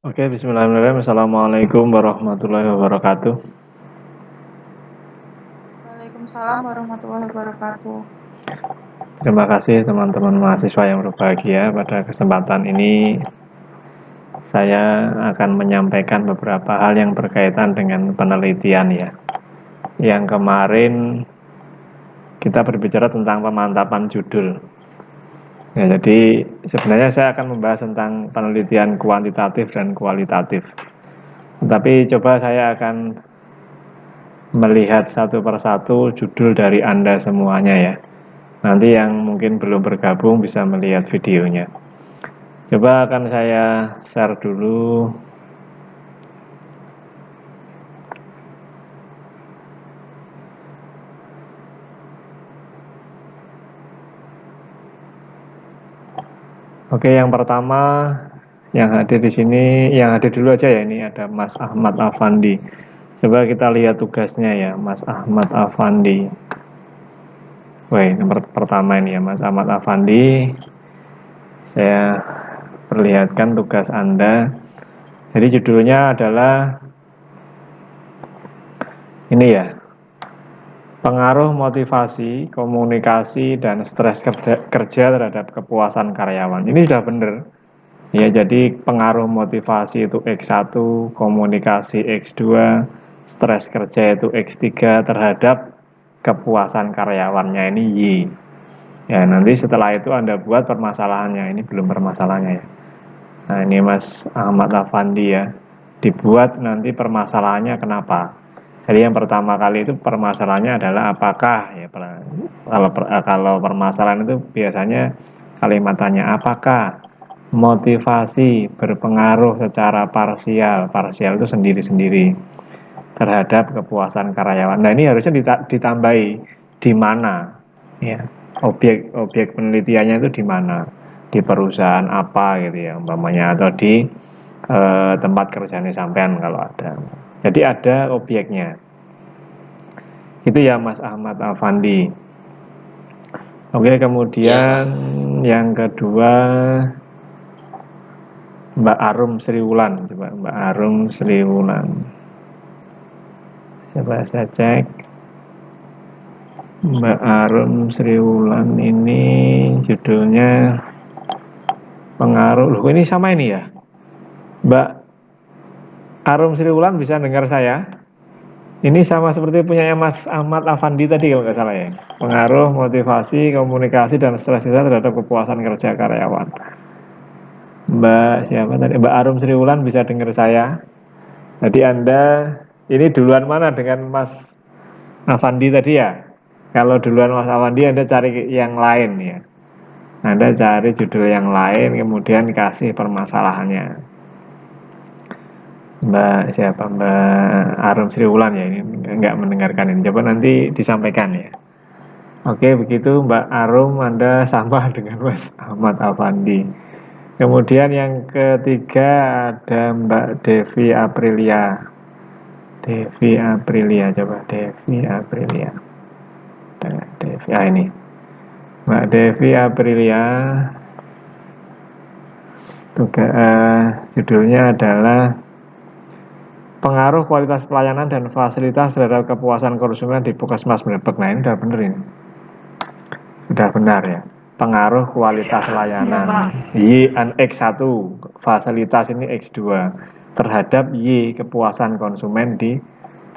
Oke, bismillahirrahmanirrahim. Assalamualaikum warahmatullahi wabarakatuh. Waalaikumsalam warahmatullahi wabarakatuh. Terima kasih teman-teman mahasiswa yang berbahagia. Pada kesempatan ini saya akan menyampaikan beberapa hal yang berkaitan dengan penelitian ya. Yang kemarin kita berbicara tentang pemantapan judul. Ya, jadi sebenarnya saya akan membahas tentang penelitian kuantitatif dan kualitatif. Tetapi coba saya akan melihat satu persatu judul dari Anda semuanya ya. Nanti yang mungkin belum bergabung bisa melihat videonya. Coba akan saya share dulu. Oke, yang pertama yang hadir di sini, yang hadir dulu aja ya, ini ada Mas Ahmad Afandi. Coba kita lihat tugasnya ya, Mas Ahmad Afandi. Wah, nomor pertama ini ya, Mas Ahmad Afandi. Saya perlihatkan tugas Anda. Jadi judulnya adalah ini ya, pengaruh motivasi, komunikasi, dan stres kerja terhadap kepuasan karyawan. Ini sudah benar. Ya, jadi pengaruh motivasi itu X1, komunikasi X2, stres kerja itu X3 terhadap kepuasan karyawannya ini Y. Ya, nanti setelah itu Anda buat permasalahannya. Ini belum permasalahannya ya. Nah, ini Mas Ahmad Afandi ya. Dibuat nanti permasalahannya kenapa. Jadi yang pertama kali itu permasalahannya adalah apakah ya, kalau permasalahan itu biasanya kalimatannya apakah motivasi berpengaruh secara parsial itu sendiri-sendiri terhadap kepuasan karyawan. Nah, ini harusnya ditambahi di mana ya, objek penelitiannya itu di mana, di perusahaan apa gitu ya umpamanya, atau di tempat kerjanya sampean kalau ada. Jadi ada objeknya. Itu ya Mas Ahmad Afandi. Oke, kemudian yang kedua Mbak Arum Sriwulan. Coba Mbak Arum Sriwulan. Coba saya cek. Mbak Arum Sriwulan ini judulnya pengaruh. Loh, ini sama ini ya. Mbak Arum Sriwulan bisa dengar saya? Ini sama seperti punyanya Mas Ahmad Afandi tadi kalau nggak salah ya. Pengaruh, motivasi, komunikasi, dan stres kita terhadap kepuasan kerja karyawan. Mbak siapa tadi? Mbak Arum Sriwulan bisa dengar saya? Jadi Anda ini duluan mana dengan Mas Afandi tadi ya? Kalau duluan Mas Afandi Anda cari yang lain ya. Anda cari judul yang lain kemudian kasih permasalahannya. Mbak siapa? Mbak Arum Sriwulan ya, ini nggak mendengarkan ini. Coba nanti disampaikan ya. Oke, begitu Mbak Arum, Anda sama dengan Mas Ahmad Afandi. Kemudian yang ketiga ada Mbak Devi Aprilia. Devi Aprilia, coba Devi Aprilia. Devi, ini Mbak Devi Aprilia. Judulnya adalah pengaruh kualitas pelayanan dan fasilitas terhadap kepuasan konsumen di Puskesmas Brebek. Nah, ini sudah benar ini. Sudah benar ya. Pengaruh kualitas layanan Y X1, fasilitas ini X2 terhadap Y kepuasan konsumen di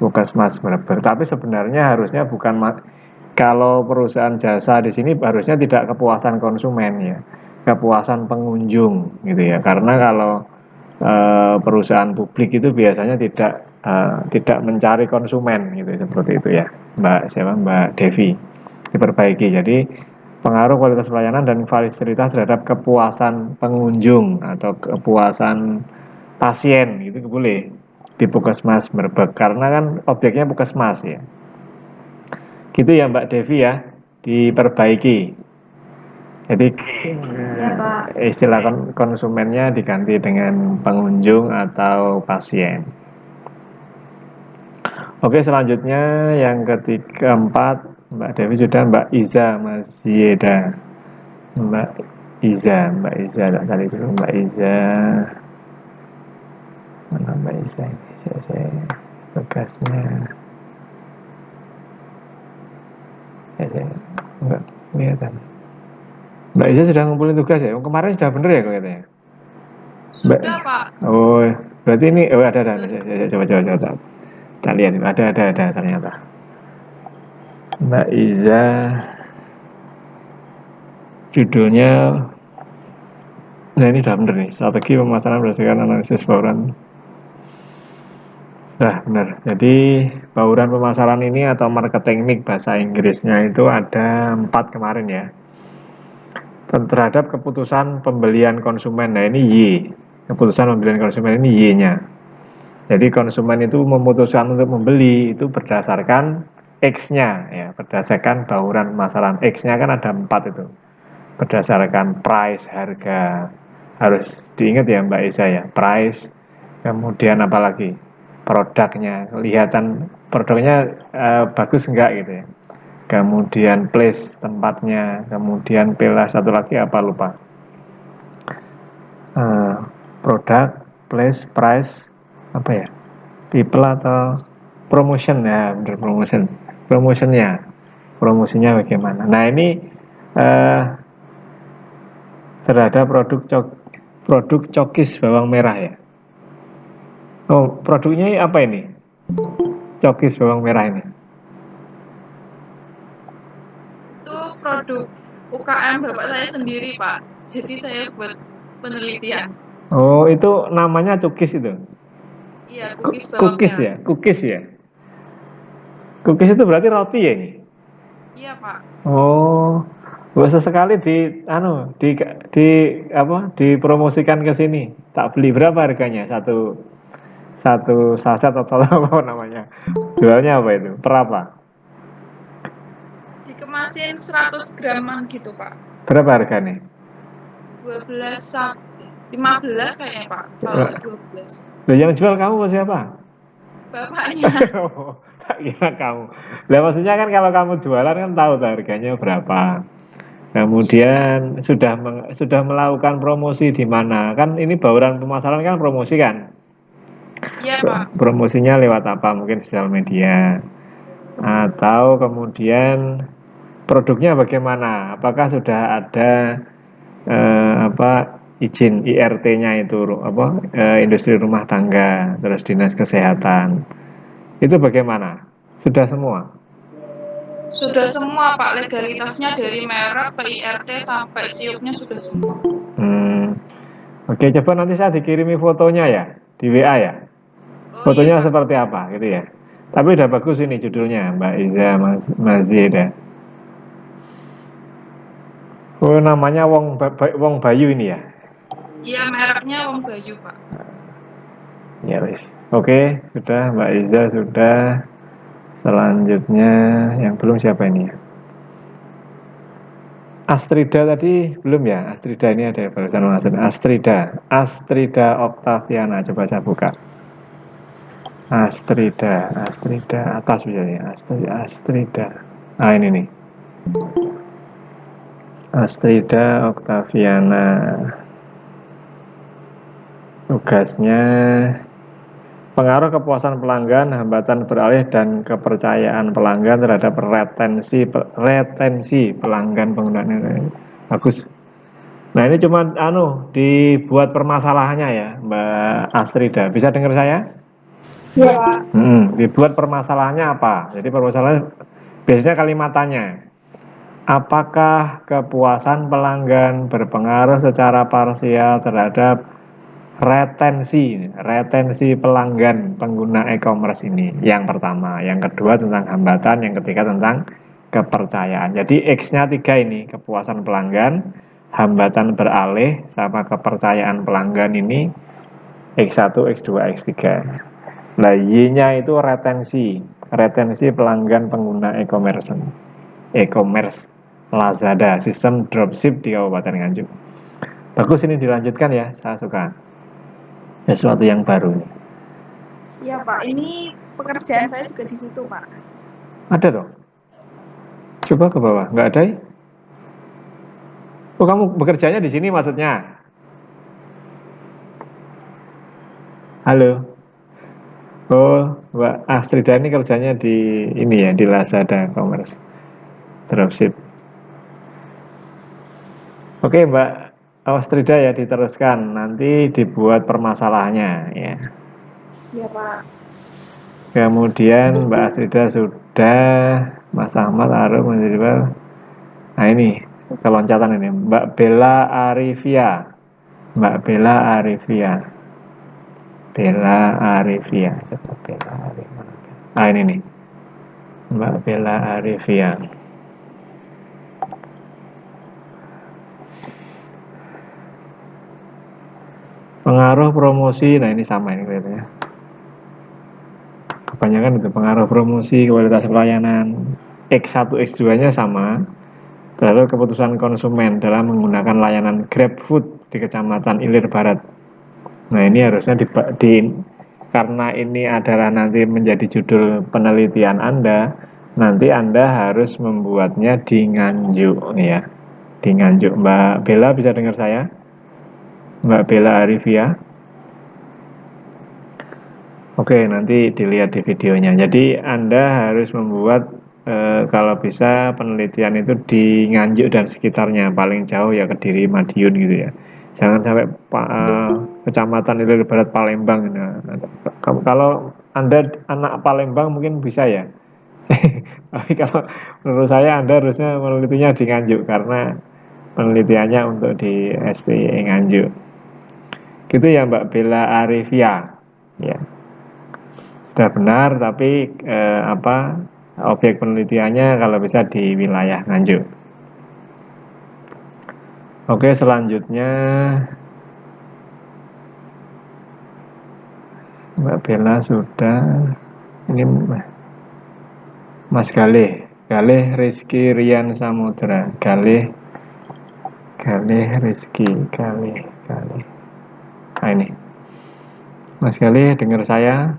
Puskesmas Brebek. Tapi sebenarnya harusnya bukan, kalau perusahaan jasa di sini harusnya tidak kepuasan konsumen ya, kepuasan pengunjung gitu ya. Karena kalau perusahaan publik itu biasanya tidak mencari konsumen gitu, seperti itu ya Mbak Devi. Diperbaiki, jadi pengaruh kualitas pelayanan dan fasilitas terhadap kepuasan pengunjung atau kepuasan pasien gitu boleh di Puskesmas Brebek, karena kan objeknya Puskesmas ya. Gitu ya Mbak Devi ya, diperbaiki. Jadi istilah konsumennya diganti dengan pengunjung atau pasien. Oke, selanjutnya yang ketiga, empat, Mbak Devi sudah, Mbak Iza Masyeda. Mbak Iza tadi dulu Mbak Iza. Bisa ini, tugasnya. Enggak kelihatan. Mbak Iza sudah ngumpulin tugas ya? Kemarin sudah bener ya kelihatannya? Mbak. Sudah, Pak. Oh, berarti ini ada. Betul. Coba. Kita lihat ada ternyata. Mbak Iza judulnya, nah ini udah bener nih, strategi pemasaran berdasarkan analisis bauran. Nah bener, jadi bauran pemasaran ini atau marketing mix bahasa Inggrisnya itu ada 4 kemarin ya. Terhadap keputusan pembelian konsumen, nah ini Y, keputusan pembelian konsumen ini Y-nya. Jadi konsumen itu memutuskan untuk membeli itu berdasarkan X-nya ya, berdasarkan bauran pemasaran. X-nya kan ada 4 itu. Berdasarkan price, harga. Harus diingat ya Mbak Isa ya, price, kemudian apa lagi? Produknya, kelihatan produknya bagus enggak gitu ya. Kemudian place tempatnya, kemudian pilih satu lagi apa lupa. Produk, place, price, apa ya? People atau promotion ya, bener promotionnya, promosinya bagaimana. Nah ini terhadap produk cokis bawang merah ya. Oh produknya apa ini? Cokis bawang merah ini. Itu produk UKM Bapak saya sendiri, Pak. Jadi saya buat penelitian. Oh itu namanya cokis itu. Iya, cookies bawang Cookies merah. ya, cookies ya. Cookies itu berarti roti ya ini. Iya, Pak. Oh, gak sesekali di apa dipromosikan ke sini. Tak beli berapa harganya? Satu satu saset atau apa namanya? Jualnya apa itu? Per apa? Dikemasin 100 graman gitu, Pak. Berapa harganya? 12 15 kayaknya, Pak. Kalau nggak 12. Loh, yang jual kamu siapa? Bapaknya. Oh, tak kira kamu. Lah maksudnya kan kalau kamu jualan kan tahu tuh harganya berapa. Iya. Kemudian sudah melakukan promosi di mana? Kan ini bauran pemasaran kan promosi kan? Iya, Pak. Promosinya lewat apa? Mungkin sosial media. Atau kemudian produknya bagaimana? Apakah sudah ada apa izin IRT-nya itu apa industri rumah tangga, terus dinas kesehatan. Itu bagaimana? Sudah semua? Sudah semua, Pak. Legalitasnya dari merek, PIRT, sampai siupnya sudah semua. Hmm, Oke, coba nanti saya dikirimi fotonya ya di WA ya. Oh iya, Fotonya Pak. seperti apa gitu ya. Tapi udah bagus ini judulnya Mbak Iza Mazida. Oh namanya Wong Bayu ini ya. Iya, mereknya Wong Bayu, Pak. Ya wis. Oke, sudah Mbak Iza sudah. Selanjutnya yang belum siapa ini ya? Astrida tadi belum ya? Astrida ini ada barusan masuk. Astrida Octaviana. Coba saya buka. Astrida atas bisa ya. Astrida. Ah ini nih. Astrida Octaviana. Tugasnya pengaruh kepuasan pelanggan, hambatan beralih dan kepercayaan pelanggan terhadap retensi pelanggan penggunaan. Bagus. Nah ini cuma dibuat permasalahannya ya Mbak Astrida. Bisa dengar saya? Iya, Pak. Dibuat permasalahannya apa? Jadi permasalahannya biasanya kalimatannya. Apakah kepuasan pelanggan berpengaruh secara parsial terhadap retensi pelanggan pengguna e-commerce ini? Yang pertama, yang kedua tentang hambatan, yang ketiga tentang kepercayaan. Jadi X-nya 3 ini, kepuasan pelanggan, hambatan beralih, sama kepercayaan pelanggan ini X1, X2, X3. Nah, Y-nya itu retensi pelanggan pengguna e-commerce Lazada, sistem dropship di Kabupaten Nganjuk. Bagus ini dilanjutkan ya, saya suka. Sesuatu yang baru. Iya, Pak. Ini pekerjaan saya juga di situ, Pak. Ada tuh? Coba ke bawah, nggak ada ya? Oh, kamu bekerjanya di sini maksudnya? Halo? Oh, Mbak Astrida ini kerjanya di ini ya, di Lazada Commerce Dropship. Oke, Mbak Astrida ya diteruskan. Nanti dibuat permasalahannya ya. Ya, Pak. Kemudian Mbak Astrida sudah, Mas Ahmad Arum menjadi. Nah ini keloncatan ini Mbak Bella Arifia. Mbak Bella Arifia. Bella Arifia. Coba Bella Arifia. Ah ini nih. Mbak Bella Arifia. Pengaruh promosi. Nah ini sama ini kelihatannya. Kebanyakan itu pengaruh promosi, kualitas pelayanan. X1 X2 nya sama. Lalu keputusan konsumen dalam menggunakan layanan GrabFood di Kecamatan Ilir Barat. Nah ini harusnya karena ini adalah nanti menjadi judul penelitian Anda, nanti Anda harus membuatnya di Nganjuk ya. Di Nganjuk. Mbak Bella bisa dengar saya? Mbak Bella Arifia. Oke, nanti dilihat di videonya. Jadi Anda harus membuat kalau bisa penelitian itu di Nganjuk dan sekitarnya, paling jauh ya Kediri, Madiun gitu ya. Jangan sampai Kecamatan Ilir Barat Palembang. Nah, kalau Anda anak Palembang mungkin bisa ya. Tapi kalau menurut saya Anda harusnya menelitinya di Nganjuk karena penelitiannya untuk di STI Nganjuk. Gitu ya Mbak Bella Arifia. Ya. Sudah benar, tapi objek penelitiannya kalau bisa di wilayah Nganjuk. Oke, selanjutnya Mbak Bella sudah. Ini Mas Galih, Galih Rizky Rian Samudra, Galih, Galih Rizky, Galih, Galih. Nah ini, Mas Galih dengar saya?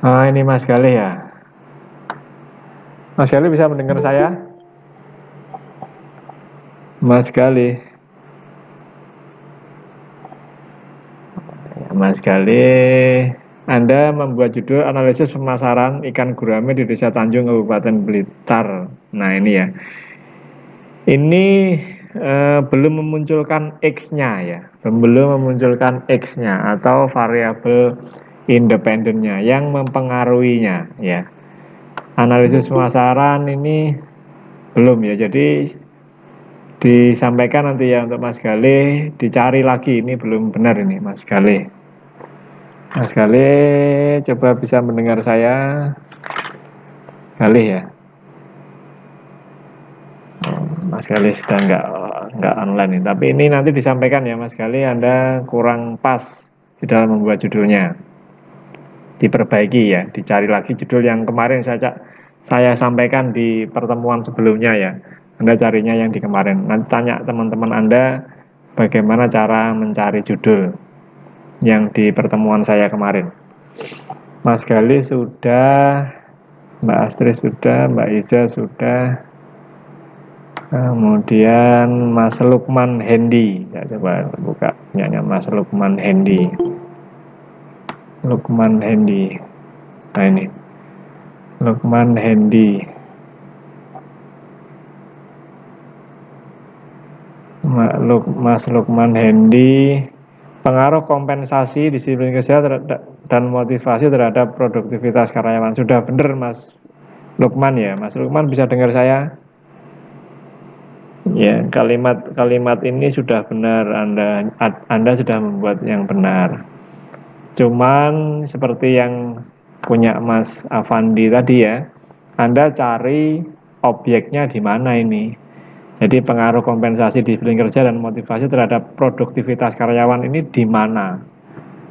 Ah ini Mas Galih ya. Mas Galih bisa mendengar saya? Mas Galih. Mas Galih, Anda membuat judul analisis pemasaran ikan gurame di Desa Tanjung, Kabupaten Blitar. Nah ini ya, ini belum memunculkan X-nya ya, belum memunculkan X-nya atau variabel independennya yang mempengaruhinya ya. Analisis pemasaran ini belum ya, jadi disampaikan nanti ya untuk Mas Galih, dicari lagi, ini belum benar ini Mas Galih. Mas Galih, coba bisa mendengar saya? Galih ya. Mas Galih sudah nggak online nih. Tapi ini nanti disampaikan ya Mas Galih, Anda kurang pas di dalam membuat judulnya. Diperbaiki ya, dicari lagi judul yang kemarin saya sampaikan di pertemuan sebelumnya ya. Anda carinya yang di kemarin. Nanti tanya teman-teman Anda bagaimana cara mencari judul yang di pertemuan saya kemarin. Mas Galih sudah, Mbak Astrid sudah, Mbak Iza sudah, kemudian Mas Lukman Hendi. Ya, coba buka punyanya Mas Lukman Hendi. Lukman Hendi. Nah ini, Lukman Hendi. Mas Lukman Hendi. Pengaruh kompensasi disiplin kerja dan motivasi terhadap produktivitas karyawan. Sudah benar Mas Lukman ya. Mas Lukman bisa dengar saya? Ya, kalimat-kalimat ini sudah benar, Anda sudah membuat yang benar. Cuman seperti yang punya Mas Avandi tadi ya, Anda cari objeknya di mana ini. Jadi pengaruh kompensasi disiplin kerja dan motivasi terhadap produktivitas karyawan ini di mana?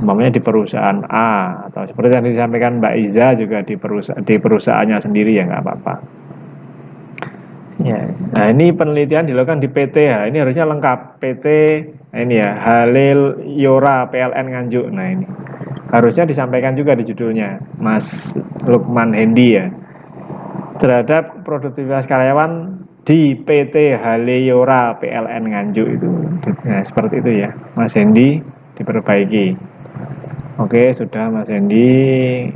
Umpamanya di perusahaan A, atau seperti yang disampaikan Mbak Iza juga di perusahaannya sendiri ya nggak apa-apa. Ya, nah ini penelitian dilakukan di PT ya. Ini harusnya lengkap PT. Nah ini ya, Halil Yora PLN Nganjuk. Nah ini harusnya disampaikan juga di judulnya, Mas Lukman Hendi ya. Terhadap produktivitas karyawan di PT Haleyora PLN Nganjuk itu. Nah, seperti itu ya, Mas Hendy, diperbaiki. Oke, sudah Mas Hendy.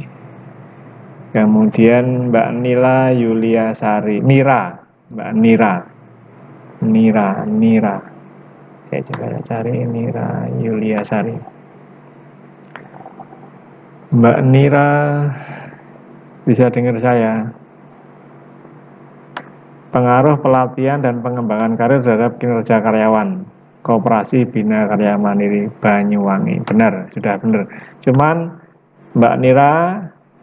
Kemudian Mbak Nila Yuliasari, Mbak Nira. Saya coba cari Nira Yuliasari. Mbak Nira, bisa dengar saya? Pengaruh pelatihan dan pengembangan karir terhadap kinerja karyawan. Koperasi Bina Karya Mandiri Banyuwangi. Benar, sudah benar. Cuman Mbak Nira,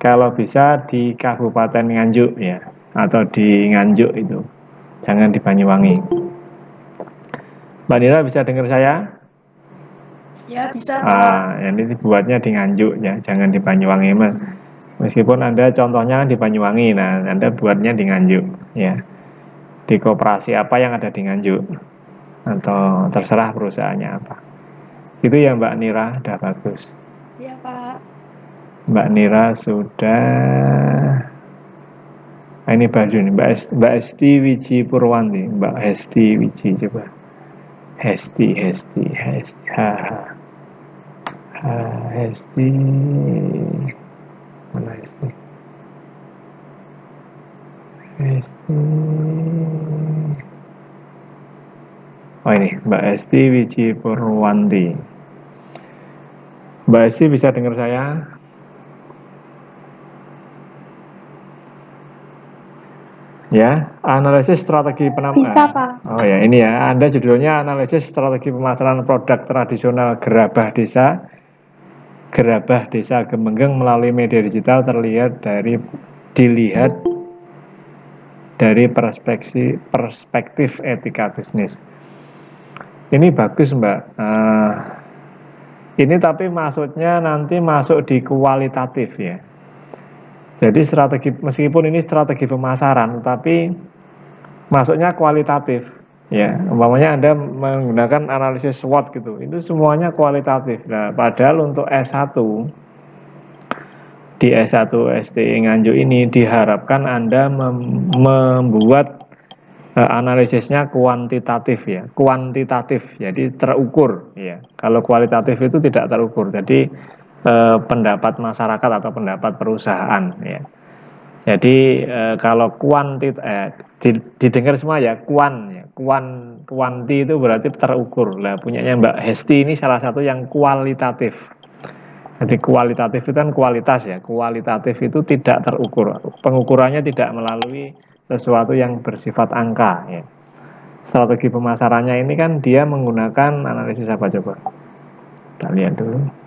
kalau bisa di Kabupaten Nganjuk ya, atau di Nganjuk itu, jangan di Banyuwangi. Mbak Nira bisa dengar saya? Ya bisa Pak. Ini dibuatnya di Nganjuk ya, jangan di Banyuwangi mas. Meskipun Anda contohnya di Banyuwangi, nah Anda buatnya di Nganjuk ya. Di koperasi apa yang ada di Nganjuk, atau terserah perusahaannya apa. Itu ya Mbak Nira, udah bagus. Iya Pak. Mbak Nira sudah. Ini baju nih, Mbak Hesti Wiji Purwanti, Mbak Hesti Wiji, coba. Hesti, Hesti, mana Hesti? Hesti. Oh ini, Mbak Hesti Wiji Purwanti. Mbak Hesti bisa dengar saya? Ya, analisis strategi penamaran. Bisa, Pak. Oh ya, ini ya, Anda judulnya analisis strategi pemasaran produk tradisional gerabah desa Gemenggeng melalui media digital dilihat dari perspektif etika bisnis. Ini bagus Mbak. Ini tapi maksudnya nanti masuk di kualitatif ya. Jadi meskipun ini strategi pemasaran, tapi masuknya kualitatif ya. Umpamanya Anda menggunakan analisis SWOT gitu, itu semuanya kualitatif. Nah, padahal untuk S1 di S1 STI Nganjuk ini diharapkan Anda membuat analisisnya kuantitatif ya, jadi terukur ya. Kalau kualitatif itu tidak terukur, jadi pendapat masyarakat atau pendapat perusahaan ya. Jadi kalau didengar semua ya, kuanti itu berarti terukur. Lah punyanya Mbak Hesti ini salah satu yang kualitatif. Jadi kualitatif itu kan kualitas ya, kualitatif itu tidak terukur. Pengukurannya tidak melalui sesuatu yang bersifat angka ya. Strategi pemasarannya ini kan dia menggunakan analisis apa coba? Kita lihat dulu.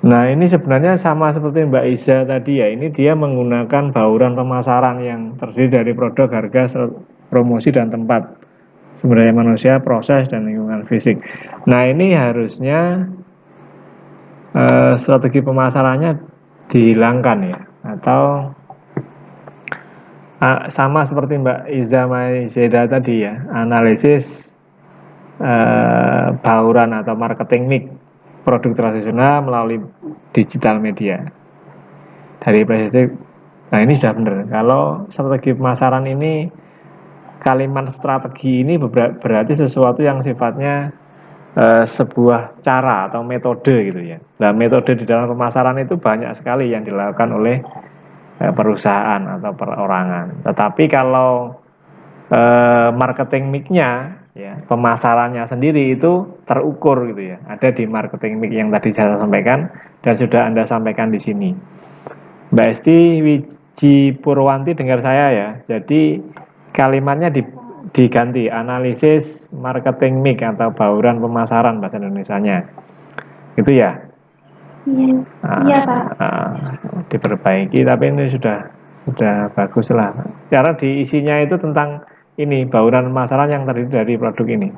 Nah ini sebenarnya sama seperti Mbak Iza tadi ya. Ini dia menggunakan bauran pemasaran yang terdiri dari produk, harga, promosi, dan tempat, sumber daya manusia, proses, dan lingkungan fisik. Nah ini harusnya strategi pemasarannya dihilangkan ya. Atau sama seperti Mbak Iza Maizeda tadi ya, analisis bauran atau marketing mix produk tradisional melalui digital media dari perspektif. Nah ini sudah benar. Kalau strategi pemasaran ini, kalimat strategi ini berarti sesuatu yang sifatnya sebuah cara atau metode gitu ya. Nah metode di dalam pemasaran itu banyak sekali yang dilakukan oleh perusahaan atau perorangan. Tetapi kalau marketing mix-nya ya, pemasarannya sendiri itu terukur gitu ya. Ada di marketing mix yang tadi saya sampaikan dan sudah Anda sampaikan di sini. Mbak Esti Wiji Purwanti dengar saya ya. Jadi kalimatnya diganti analisis marketing mix atau bauran pemasaran bahasa Indonesianya. Gitu ya. Iya Pak. Diperbaiki tapi ini sudah bagus lah. Cara diisinya itu tentang ini bauran pemasaran yang terdiri dari produk ini.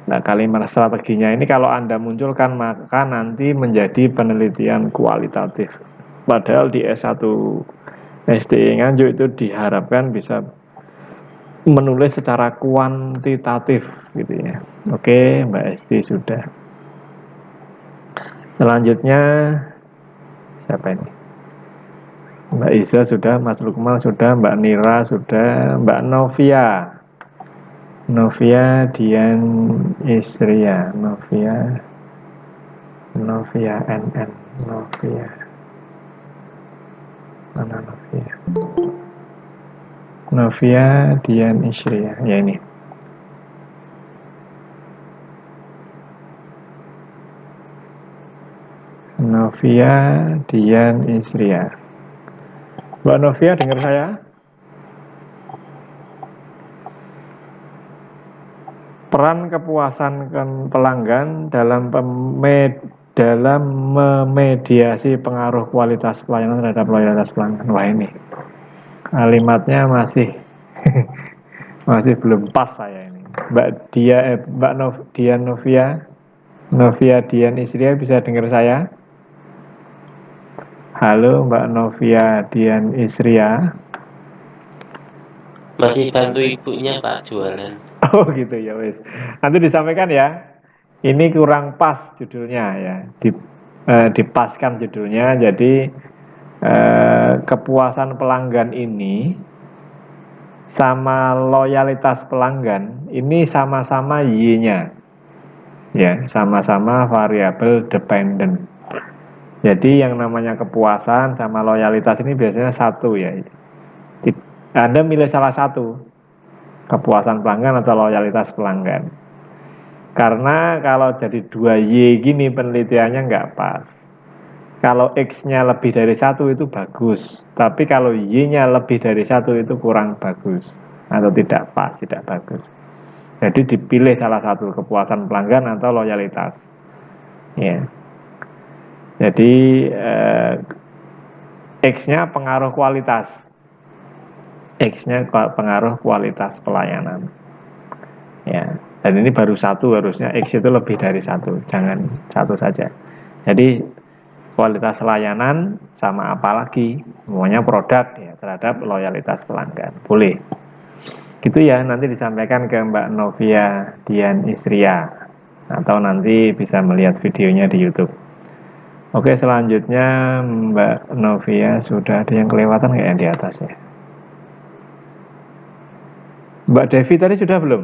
Nah kalimat strateginya ini kalau Anda munculkan maka nanti menjadi penelitian kualitatif. Padahal di S1 STI Nganjuk itu diharapkan bisa menulis secara kuantitatif gitu ya. Oke, Mbak Esti sudah. Selanjutnya siapa ini? Mbak Iza sudah, Mas Lukman sudah, Mbak Nira sudah, Mbak Novia. Novia Dian Isria, Novia NN, Novia. Mana Novia? Novia Dian Isria, ya ini. Novia Dian Isria. Mbak Novia dengar saya? Peran kepuasan pelanggan dalam memediasi pengaruh kualitas pelayanan terhadap loyalitas pelanggan. Wah ini kalimatnya masih masih belum pas saya ini. Dian Novia Dian Isria bisa dengar saya? Halo Mbak Novia Dian Isria. Masih bantu ibunya Pak jualan. Oh gitu ya wes. Nanti disampaikan ya. Ini kurang pas judulnya ya. Dipaskan judulnya. Jadi kepuasan pelanggan ini sama loyalitas pelanggan ini sama-sama Y-nya. Ya, sama-sama variabel dependent. Jadi yang namanya kepuasan sama loyalitas ini biasanya satu ya. Anda milih salah satu, kepuasan pelanggan atau loyalitas pelanggan. Karena kalau jadi 2Y gini penelitiannya nggak pas. Kalau X-nya lebih dari 1 itu bagus. Tapi kalau Y-nya lebih dari 1 itu kurang bagus. Atau tidak pas, tidak bagus. Jadi dipilih salah satu, kepuasan pelanggan atau loyalitas. Ya. Jadi X-nya pengaruh kualitas. X-nya pengaruh kualitas pelayanan. Ya, dan ini baru satu, harusnya X itu lebih dari satu, jangan satu saja. Jadi kualitas layanan sama apa lagi? Semuanya produk ya terhadap loyalitas pelanggan. Boleh. Gitu ya, nanti disampaikan ke Mbak Novia Dian Isria atau nanti bisa melihat videonya di YouTube. Oke, selanjutnya Mbak Novia sudah ada yang kelewatan nggak yang di atas ya? Mbak Devi tadi sudah belum?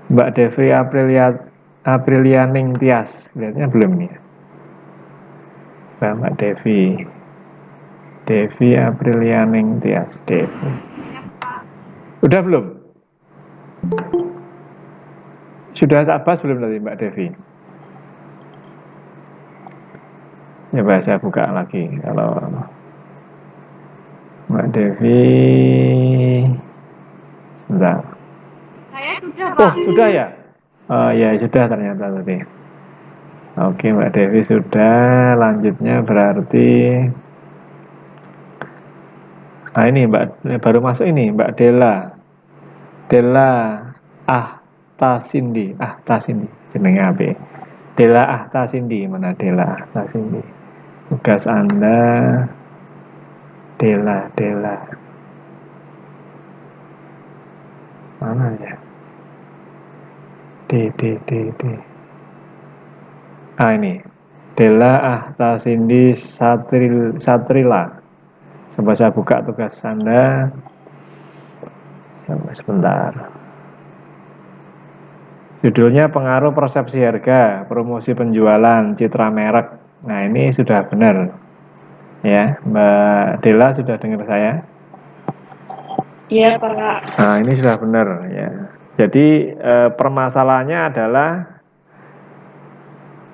Mbak Devi Aprilianing Tias, lihatnya belum nih. Mbak Devi Aprilianing Tias, Devi. Udah belum? Sudah tak bahas belum tadi Mbak Devi? Coba saya buka lagi kalau Mbak Devi. Sebentar. Saya sudah, Pak. Oh, sudah ya? Oh ya, sudah ternyata tadi. Oke, Mbak Devi sudah. Lanjutnya berarti ini Mbak baru masuk ini, Mbak Della Tasindi jenenge apa? Della Tasindi, mana Della Tasindi? Tugas Anda Della mana ya? D ini Della Tasindi Satrila. Coba saya buka tugas Anda. Sebentar. Judulnya pengaruh persepsi harga, promosi penjualan, citra merek. Nah ini sudah benar. Ya, Mbak Della sudah dengar saya? Iya Pak. Nah ini sudah benar ya. Jadi permasalahannya adalah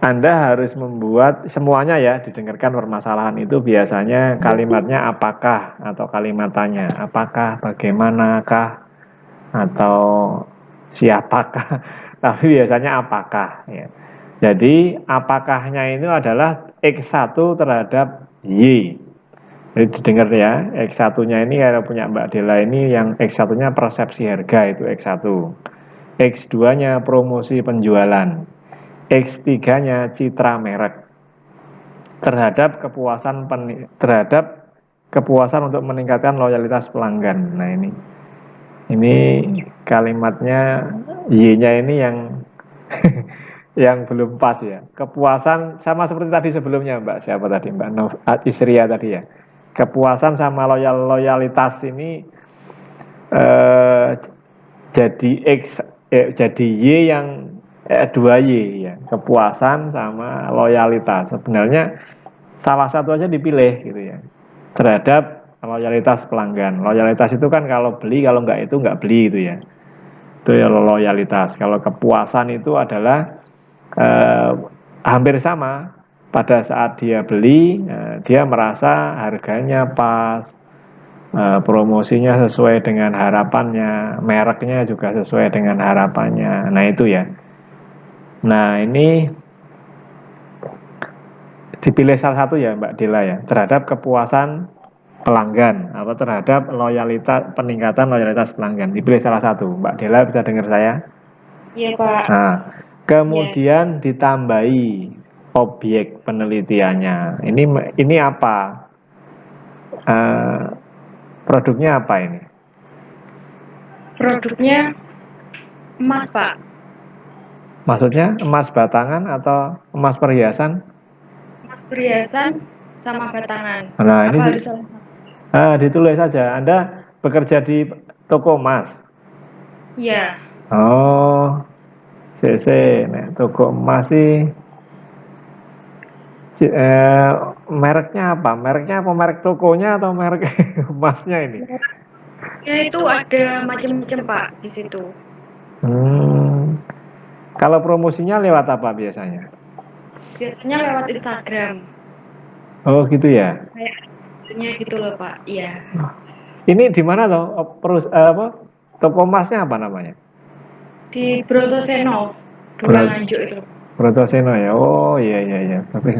Anda harus membuat semuanya ya, didengarkan permasalahan itu biasanya kalimatnya apakah atau kalimat tanya, apakah, bagaimanakah, atau siapakah, tapi biasanya apakah ya. Jadi apakahnya itu adalah X1 terhadap Y. Jadi didengar ya, X1-nya ini kalau punya Mbak Della ini yang X1-nya persepsi harga itu X1. X2-nya promosi penjualan. X3-nya citra merek. Terhadap kepuasan untuk meningkatkan loyalitas pelanggan. Nah ini. Ini kalimatnya Y-nya ini yang yang belum pas ya. Kepuasan sama seperti tadi sebelumnya Mbak siapa tadi Mbak Isria tadi ya. Kepuasan sama loyalitas ini eh, jadi X jadi Y yang dua Y ya. Kepuasan sama loyalitas. Sebenarnya salah satu aja dipilih gitu ya. Terhadap loyalitas pelanggan. Loyalitas itu kan kalau beli, kalau enggak itu enggak beli itu ya. Itu ya loyalitas. Kalau kepuasan itu adalah eh, hampir sama. Pada saat dia beli, dia merasa harganya pas, promosinya sesuai dengan harapannya, mereknya juga sesuai dengan harapannya. Nah itu ya. Nah ini dipilih salah satu ya Mbak Dila ya, terhadap kepuasan pelanggan atau terhadap loyalitas, peningkatan loyalitas pelanggan. Dipilih salah satu. Mbak Dela bisa dengar saya? Iya, Pak. Nah, kemudian ditambahi objek penelitiannya. Ini apa? Produknya apa ini? Produknya emas, Pak. Maksudnya emas batangan atau emas perhiasan? Emas perhiasan sama batangan. Nah, ini Apa harus salah satu? ditulis saja. Anda bekerja di toko emas. Iya. Oh, CC, nek toko emas sih. Mereknya apa? Mereknya apa merek tokonya atau merek emasnya ini? Ya itu ada macam-macam, Pak, di situ. Kalau promosinya lewat apa biasanya? Biasanya lewat Instagram. Oh gitu ya. Kayaknya gitu loh, Pak. Iya. Ini di mana toh? Toko emasnya apa namanya? Di Brotoseno, Dua Nganjuk itu. Brotoseno ya. Oh iya iya iya. Tapi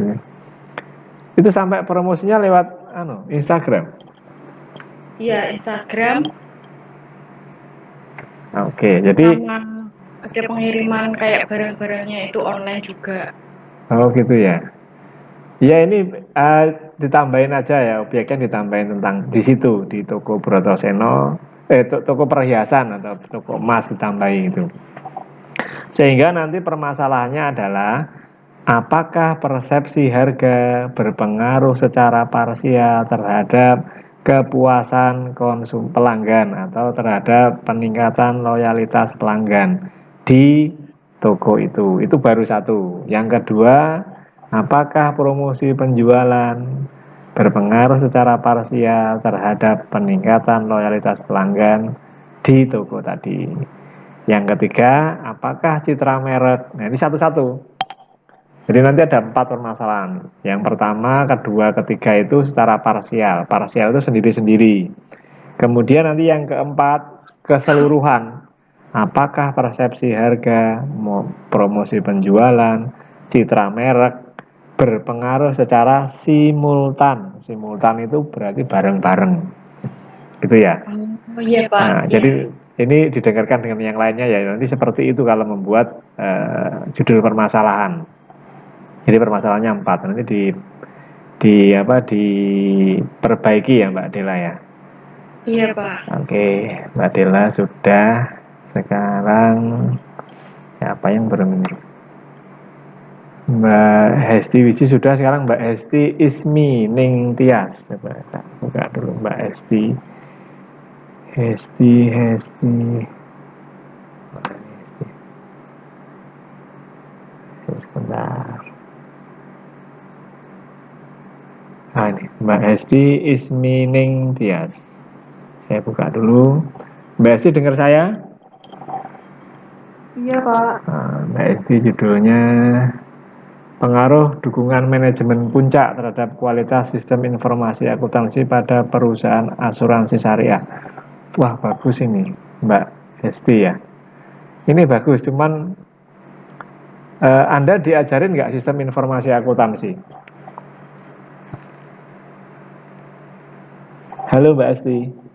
itu sampai promosinya lewat Instagram. Iya, Instagram. Oke, jadi Sama ada pengiriman kayak barang-barangnya itu online juga. oh gitu ya. Ya ini ditambahin aja ya, objeknya ditambahin tentang di situ di toko Brotoseno, toko perhiasan atau toko emas ditambahin itu. Sehingga nanti permasalahannya adalah apakah persepsi harga berpengaruh secara parsial terhadap kepuasan konsum pelanggan atau terhadap peningkatan loyalitas pelanggan di toko itu. Itu baru satu. Yang kedua, apakah promosi penjualan berpengaruh secara parsial terhadap peningkatan loyalitas pelanggan di toko tadi. Yang ketiga, apakah citra merek? Nah, ini satu-satu. Jadi nanti ada 4 permasalahan. Yang pertama, kedua, ketiga itu secara parsial. Parsial itu sendiri-sendiri. Kemudian nanti yang keempat, keseluruhan. Apakah persepsi harga, promosi penjualan, citra merek berpengaruh secara simultan. Simultan itu berarti bareng-bareng. Gitu ya. Oh iya, Pak. Nah, jadi ini didengarkan dengan yang lainnya ya. Nanti seperti itu kalau membuat judul permasalahan. Jadi permasalahannya 4. Nanti diperbaiki ya Mbak Dela ya. Iya, Pak. Oke, Mbak Dela sudah. Sekarang siapa yang belum? Mbak Hesti Wiji sudah. Sekarang Mbak Hesti Ismi Ning Tias. Coba buka dulu Mbak Hesti. Hesti. Sebentar. Nah ini Mbak Hesti Ismi Ning Tias. Saya buka dulu. Mbak Hesti dengar saya? Iya, Pak. Nah, Mbak Hesti judulnya pengaruh dukungan manajemen puncak terhadap kualitas sistem informasi akuntansi pada perusahaan asuransi syariah. Wah bagus ini Mbak Hesti ya. Ini bagus, cuman Anda diajarin nggak sistem informasi akuntansi? Halo Mbak Hesti.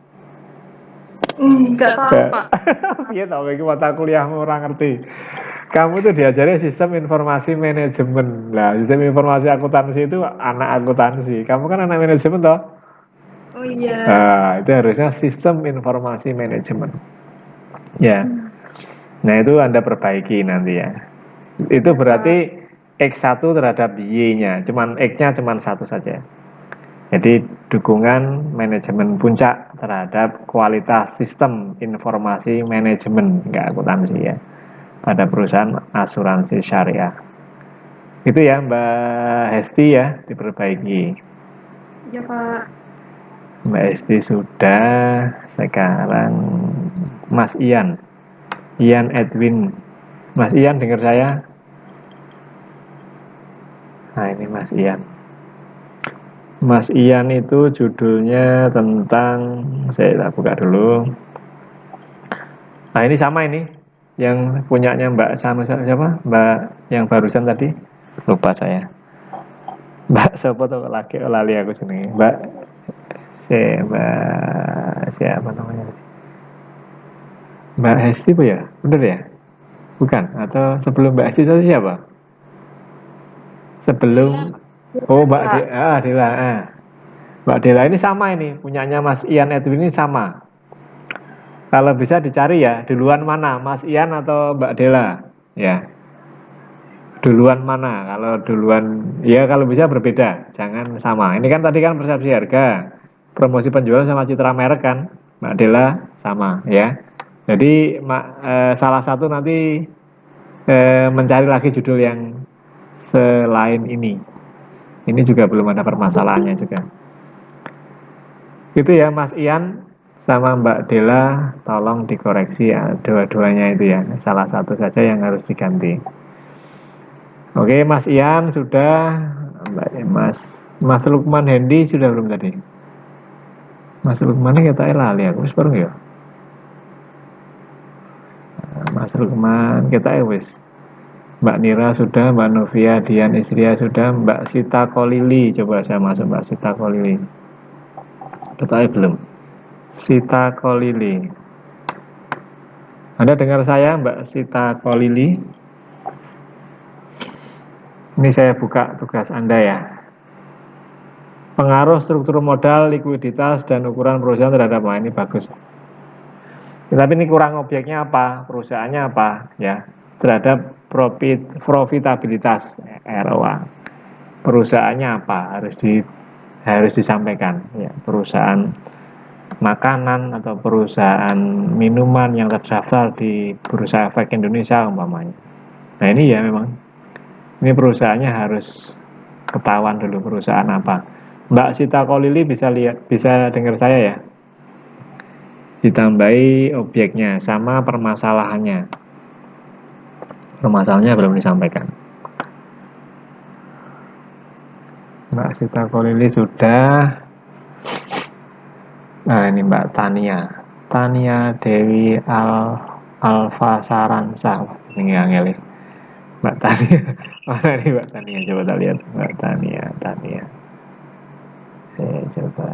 Nggak tahu, Pak. Iya tahu iki mata kuliahmu orang ngerti. Kamu tuh diajarin sistem informasi manajemen. Lah, sistem informasi akuntansi itu anak akuntansi. Kamu kan anak manajemen toh? Oh iya. Nah, itu harusnya sistem informasi manajemen. Ya. Nah, itu Anda perbaiki nanti ya. Itu Ya, berarti X1 terhadap Y-nya, X-nya cuman satu saja. Jadi dukungan manajemen puncak terhadap kualitas sistem informasi manajemen, enggak akuntansi ya, pada perusahaan asuransi syariah. Itu ya Mbak Hesti ya, diperbaiki. ya Pak. Mbak Hesti sudah. Sekarang Mas Ian Edwin. Mas Ian dengar saya? Nah, ini Mas Ian. Mas Ian itu judulnya tentang, saya buka dulu. Nah, ini sama ini, yang punyanya Mbak Sanu siapa? Mbak yang barusan tadi, lupa saya. Mbak siapa tuh lali aku sini. Mbak siapa namanya? Mbak Hesti bu ya? Bener ya? Bukan? Atau sebelum Mbak Hesti itu siapa? Sebelum Mbak Dela. Mbak Dela ini sama ini, punyanya Mas Ian Edwin ini sama. Kalau bisa dicari ya, duluan mana, Mas Ian atau Mbak Dela? Ya, duluan mana? Kalau duluan, ya kalau bisa berbeda, jangan sama. Ini kan tadi kan persepsi harga, promosi penjualan sama citra merek kan, Mbak Dela sama ya. Jadi salah satu nanti mencari lagi judul yang selain ini. Ini juga belum ada permasalahannya juga. Itu ya Mas Ian sama Mbak Dela, tolong dikoreksi ya, dua-duanya itu ya. Salah satu saja yang harus diganti. Oke, Mas Ian sudah. Mas Lukman Hendy sudah belum tadi? Mas Lukman ini kita lali aku wis bareng ya. Mas Lukman kita wis. Mbak Nira sudah, Mbak Novia, Dian Isria sudah, Mbak Sita Kolili, coba saya masuk Mbak Sita Kolili. Kita belum. Sita Kolili. Anda dengar saya Mbak Sita Kolili? Ini saya buka tugas Anda ya. Pengaruh struktur modal, likuiditas, dan ukuran perusahaan terhadap, ini bagus. Tapi ini kurang objeknya apa? Perusahaannya apa? Ya, terhadap profitabilitas ROA. Perusahaannya apa? Harus disampaikan. Ya, perusahaan makanan atau perusahaan minuman yang terdaftar di Bursa Efek Indonesia umpamanya. Nah ini ya memang, ini perusahaannya harus ketahuan dulu perusahaan apa. Mbak Sita Kolili bisa dengar saya ya. Ditambahi objeknya sama permasalahannya. Permasalahannya belum disampaikan. Mbak Sita Kolili sudah. Nah ini Mbak Tania Dewi Alfa Saransa. Ini angel. Mbak Tania. Mana ini Mbak Tania? Coba kita lihat Mbak Tania. Saya coba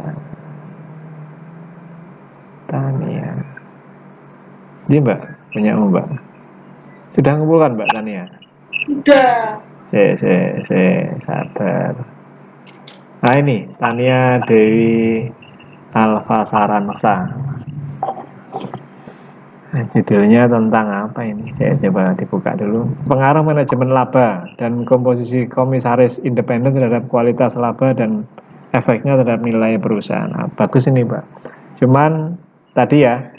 Tania. Ini Mbak, punya Mbak. Sudah ngumpulkan Mbak Tania? Sudah. Saya sabar. Nah ini Tania Dewi Alfa Saransa. Nah, judulnya tentang apa ini? Saya coba dibuka dulu. Pengaruh manajemen laba dan komposisi komisaris independen terhadap kualitas laba dan efeknya terhadap nilai perusahaan. Nah, bagus ini Pak. Cuman tadi ya,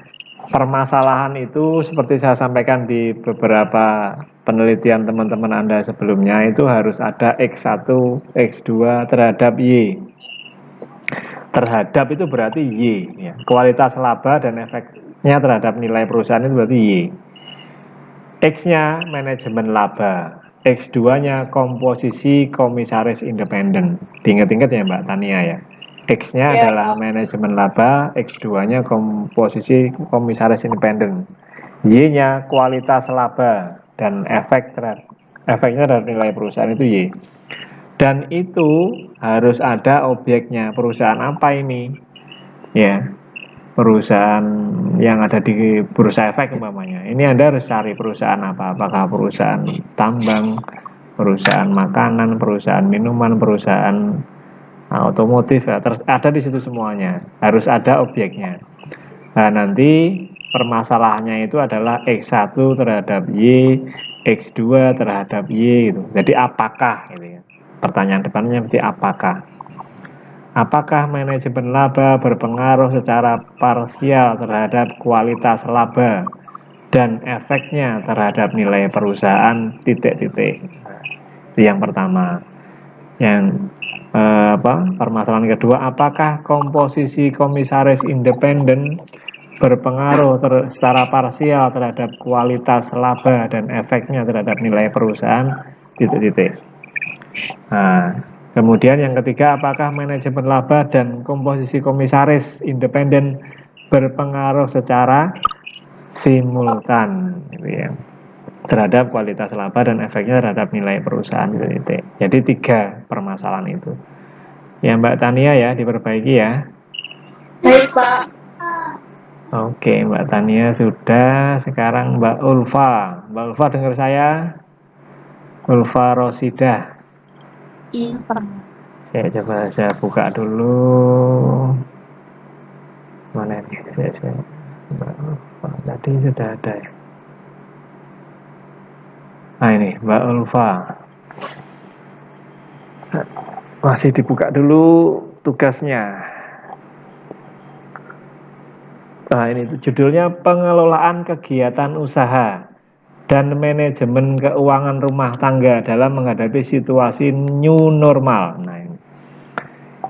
permasalahan itu seperti saya sampaikan di beberapa penelitian teman-teman Anda sebelumnya, itu harus ada X1, X2 terhadap Y. Terhadap itu berarti Y ya. Kualitas laba dan efeknya terhadap nilai perusahaan itu berarti Y. X-nya manajemen laba, X2-nya komposisi komisaris independen. Diingat-ingat ya Mbak Tania ya. X-nya adalah manajemen laba, X2-nya komposisi komisaris independen. Y-nya kualitas laba dan efeknya terhadap nilai perusahaan itu Y. Dan itu harus ada objeknya. Perusahaan apa ini? Ya, perusahaan yang ada di Bursa Efek umpamanya. Ini Anda harus cari perusahaan apa? Apakah perusahaan tambang, perusahaan makanan, perusahaan minuman, perusahaan otomotif ya. Terus ada di situ semuanya. Harus ada objeknya. Nah, nanti permasalahannya itu adalah X1 terhadap Y, X2 terhadap Y gitu. Jadi apakah gitu ya. Pertanyaan depannya mesti apakah. Apakah manajemen laba berpengaruh secara parsial terhadap kualitas laba dan efeknya terhadap nilai perusahaan titik-titik. Itu yang pertama. Yang permasalahan kedua, apakah komposisi komisaris independen berpengaruh secara parsial terhadap kualitas laba dan efeknya terhadap nilai perusahaan titik-titik. Nah, kemudian yang ketiga, apakah manajemen laba dan komposisi komisaris independen berpengaruh secara simultan gitu ya, terhadap kualitas laba dan efeknya terhadap nilai perusahaan titik-titik. Jadi 3 permasalahan itu. Ya Mbak Tania ya, diperbaiki ya. Baik, Pak. Oke, Mbak Tania sudah. Sekarang Mbak Ulfa. Mbak Ulfa dengar saya? Ulfa Rosidah. Iya, Pak. Saya buka dulu. Mana ini? Mbak Ulfa tadi sudah ada ya. Nah ini Mbak Ulfa. Masih dibuka dulu tugasnya. Nah ini judulnya pengelolaan kegiatan usaha dan manajemen keuangan rumah tangga dalam menghadapi situasi new normal. Nah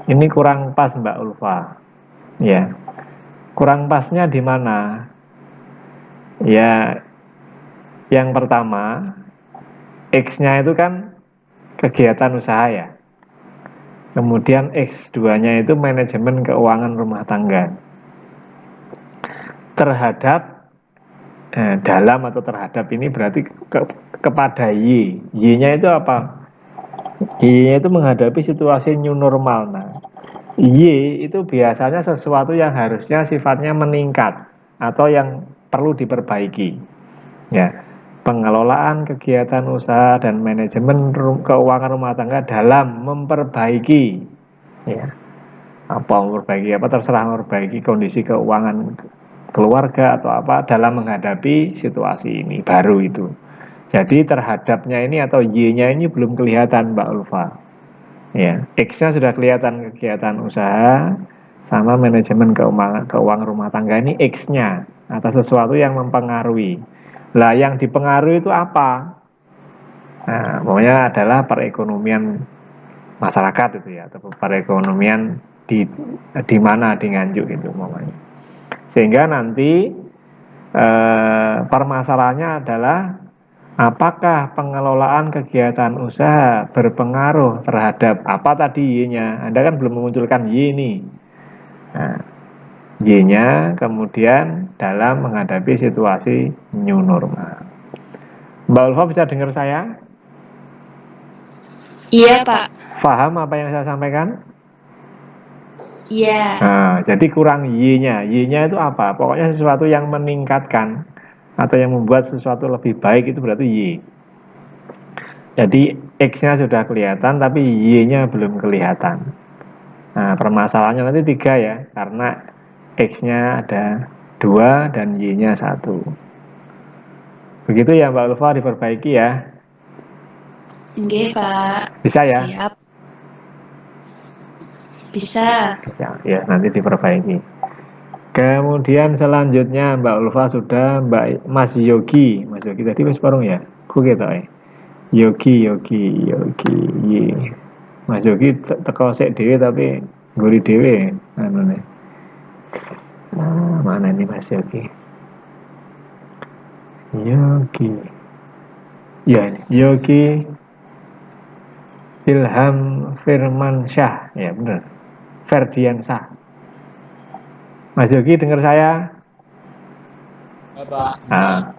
ini kurang pas Mbak Ulfa. Ya, kurang pasnya di mana? Ya, yang pertama X-nya itu kan kegiatan usaha ya. Kemudian X2-nya itu manajemen keuangan rumah tangga. Terhadap dalam atau terhadap ini berarti kepada Y. Y-nya itu apa? Y-nya itu menghadapi situasi new normal. Nah, Y itu biasanya sesuatu yang harusnya sifatnya meningkat atau yang perlu diperbaiki. Ya, pengelolaan kegiatan usaha dan manajemen keuangan rumah tangga dalam memperbaiki, ya, memperbaiki apa terserah, memperbaiki kondisi keuangan keluarga atau apa dalam menghadapi situasi ini baru itu. Jadi terhadapnya ini atau Y-nya ini belum kelihatan Mbak Ulfa. Ya, X-nya sudah kelihatan kegiatan usaha sama manajemen keuangan rumah tangga, ini X-nya atau sesuatu yang mempengaruhi. Lah yang dipengaruhi itu apa? Nah, pokoknya adalah perekonomian masyarakat itu ya, atau perekonomian di mana, di Nganjuk itu pokoknya. Sehingga nanti permasalahannya adalah apakah pengelolaan kegiatan usaha berpengaruh terhadap apa tadi Y-nya? Anda kan belum memunculkan Y ini. Nah, Y-nya kemudian dalam menghadapi situasi new normal. Mbak Ulfa bisa dengar saya? Iya, Pak. Paham apa yang saya sampaikan? Iya. Nah, jadi kurang Y-nya. Y-nya itu apa? Pokoknya sesuatu yang meningkatkan atau yang membuat sesuatu lebih baik itu berarti Y. Jadi X-nya sudah kelihatan tapi Y-nya belum kelihatan. Nah, permasalahannya nanti 3 ya, karena X-nya ada 2 dan Y-nya 1. Begitu ya Mbak Ulfa, diperbaiki ya. Nggih, Pak. Bisa ya? Siap. Bisa. Ya, nanti diperbaiki. Kemudian selanjutnya Mbak Ulfa sudah, Mas Yogi tadi wis parung ya? Ku ketok Yogi. Mas Yogi teko sik dhewe tapi ngguri dhewe anune. Mana ini Mas Yogi? Ya ini Yogi Ilham Firmansyah, ya benar. Ferdiansyah. Mas Yogi dengar saya? Pak.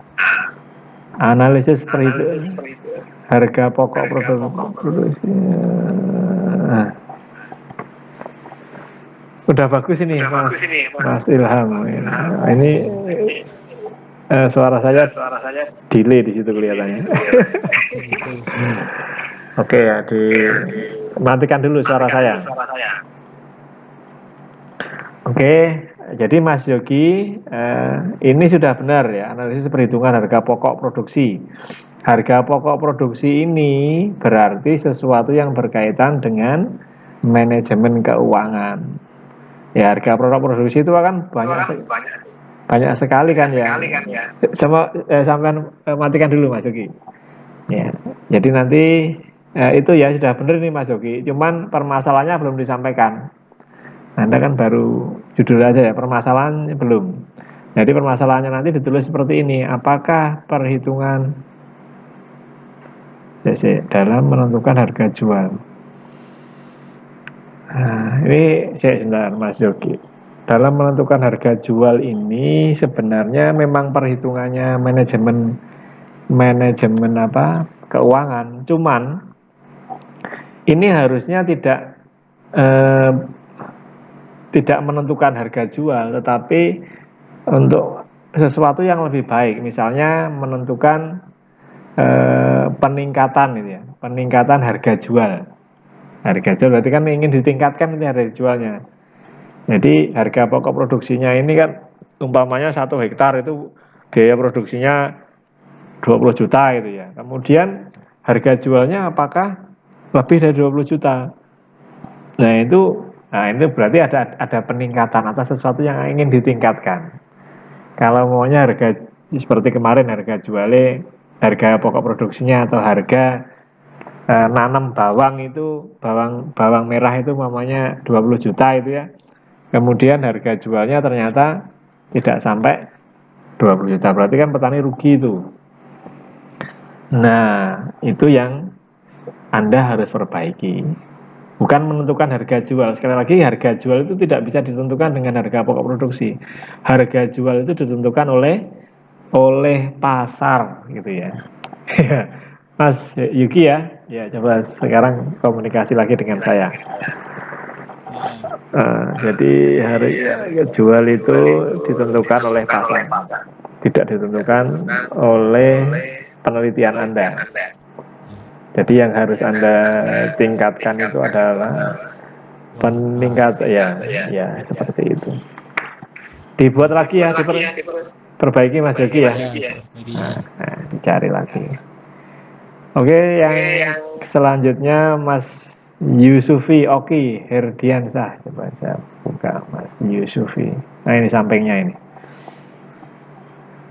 Analisis perhitungan harga pokok produk. Udah bagus ini Mas Ilham. Ini suara saya delay di situ kelihatannya. Oke ya, matikan dulu suara saya. Oke, jadi Mas Yogi, ini sudah benar ya, analisis perhitungan harga pokok produksi. Harga pokok produksi ini berarti sesuatu yang berkaitan dengan manajemen keuangan. Ya, harga produk produksi itu kan banyak sekali kan ya. Sampai matikan dulu Mas Yogi. Ya, jadi nanti itu ya sudah benar nih Mas Yogi. Cuman permasalahannya belum disampaikan. Anda kan baru judul aja ya, permasalahan belum. Jadi permasalahannya nanti ditulis seperti ini. Apakah perhitungan dalam menentukan harga jual? Nah, ini sebentar Mas Yogi. Dalam menentukan harga jual ini sebenarnya memang perhitungannya manajemen keuangan. Cuman ini harusnya tidak menentukan harga jual, tetapi untuk sesuatu yang lebih baik, misalnya menentukan peningkatan itu ya, peningkatan harga jual. Harga jual berarti kan ingin ditingkatkan ini harga jualnya. Jadi harga pokok produksinya ini kan umpamanya 1 hektar itu biaya produksinya 20 juta gitu ya. Kemudian harga jualnya apakah lebih dari 20 juta? Nah itu berarti ada peningkatan atas sesuatu yang ingin ditingkatkan. Kalau maunya harga seperti kemarin harga jualnya, harga pokok produksinya atau harga nanam bawang itu, bawang merah itu namanya 20 juta itu ya. Kemudian harga jualnya ternyata tidak sampai 20 juta. Berarti kan petani rugi itu. Nah, itu yang Anda harus perbaiki. Bukan menentukan harga jual. Sekali lagi harga jual itu tidak bisa ditentukan dengan harga pokok produksi. Harga jual itu ditentukan oleh pasar gitu ya. Mas Yuki ya. Ya, coba sekarang komunikasi lagi dengan saya. Jadi harga jual itu ditentukan oleh pasar, tidak ditentukan oleh penelitian Anda. Jadi yang harus Anda tingkatkan itu adalah peningkat ya seperti itu. Dibuat lagi ya, diperbaiki Mas Yogi ya. Nah, dicari lagi. Oke, yang selanjutnya Mas Yusufi Oki Herdiansah. Coba saya buka Mas Yusufi. Nah ini sampingnya ini.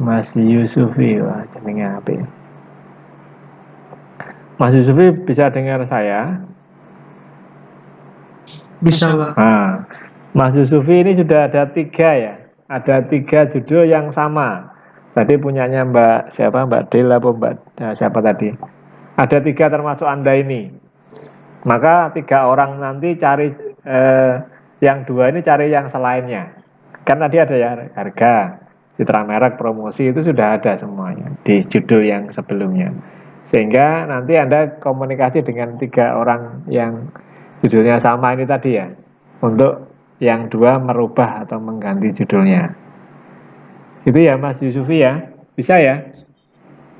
Mas Yusufi, wah jenengnya apa ya? Mas Yusufi bisa dengar saya? Bisa, Pak. Nah, Mas Yusufi ini sudah ada 3 ya. Ada 3 judul yang sama. Tadi punyanya Mbak siapa? Mbak Del apa Mbak siapa tadi? Ada 3 termasuk Anda ini. Maka 3 orang nanti cari yang 2 ini cari yang selainnya. Kan tadi ada ya harga, citra merek, promosi itu sudah ada semuanya di judul yang sebelumnya. Sehingga nanti Anda komunikasi dengan 3 orang yang judulnya sama ini tadi ya. Untuk yang 2 merubah atau mengganti judulnya. Itu ya Mas Yusufi ya. Bisa ya?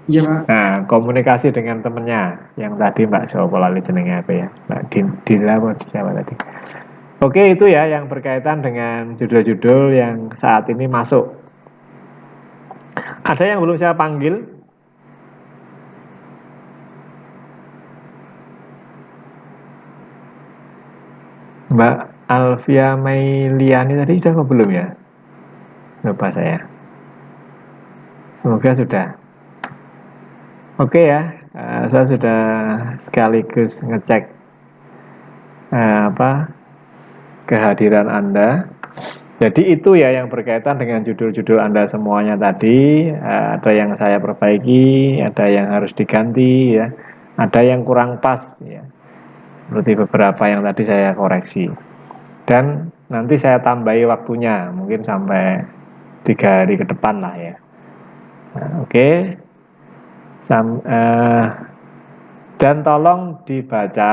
Iya, Pak. Nah, komunikasi dengan temennya yang tadi Mbak siapa lali jenengnya apa ya? Mbak Dila apa siapa tadi? Oke, itu ya yang berkaitan dengan judul-judul yang saat ini masuk. Ada yang belum saya panggil? Mbak Alfia Meiliani tadi sudah apa belum ya? Lupa saya. Semoga sudah. Oke ya, saya sudah sekaligus ngecek kehadiran Anda. Jadi itu ya yang berkaitan dengan judul-judul Anda semuanya tadi. Ada yang saya perbaiki, ada yang harus diganti ya, ada yang kurang pas ya. Seperti beberapa yang tadi saya koreksi. Dan nanti saya tambahi waktunya, mungkin sampai 3 hari ke depan lah ya. Nah, oke. Dan tolong dibaca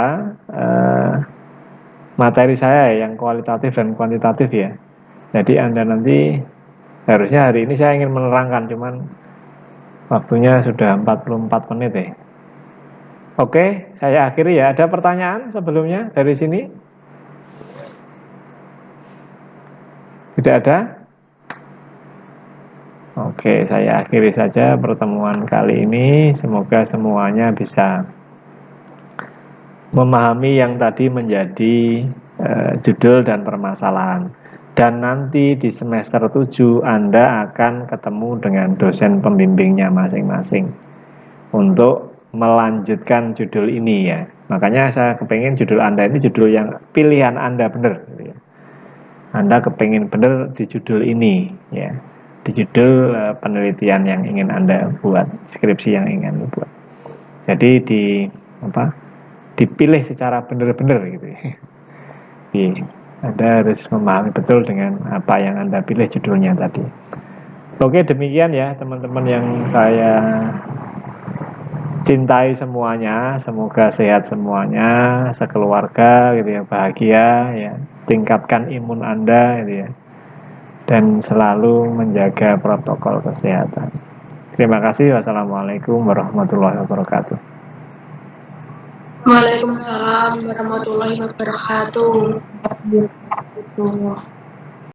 materi saya yang kualitatif dan kuantitatif ya. Jadi Anda nanti harusnya hari ini saya ingin menerangkan, cuman waktunya sudah 44 menit ya. Oke, saya akhiri ya. Ada pertanyaan sebelumnya dari sini? Tidak ada? Oke, saya akhiri saja pertemuan kali ini. Semoga semuanya bisa memahami yang tadi menjadi judul dan permasalahan. Dan nanti di semester 7 Anda akan ketemu dengan dosen pembimbingnya masing-masing untuk melanjutkan judul ini ya. Makanya saya kepengen judul Anda ini judul yang pilihan Anda benar gitu ya. Anda kepengen benar di judul ini ya. Di judul penelitian yang ingin Anda buat, skripsi yang ingin Anda buat. Jadi dipilih secara benar-benar gitu ya. Anda harus memahami betul dengan apa yang Anda pilih judulnya tadi. Oke, demikian ya teman-teman yang saya cintai semuanya. Semoga sehat semuanya, sekeluarga gitu ya, bahagia ya. Tingkatkan imun Anda gitu ya. Dan selalu menjaga protokol kesehatan. Terima kasih. Wassalamualaikum warahmatullahi wabarakatuh. Waalaikumsalam warahmatullahi wabarakatuh. Gitu.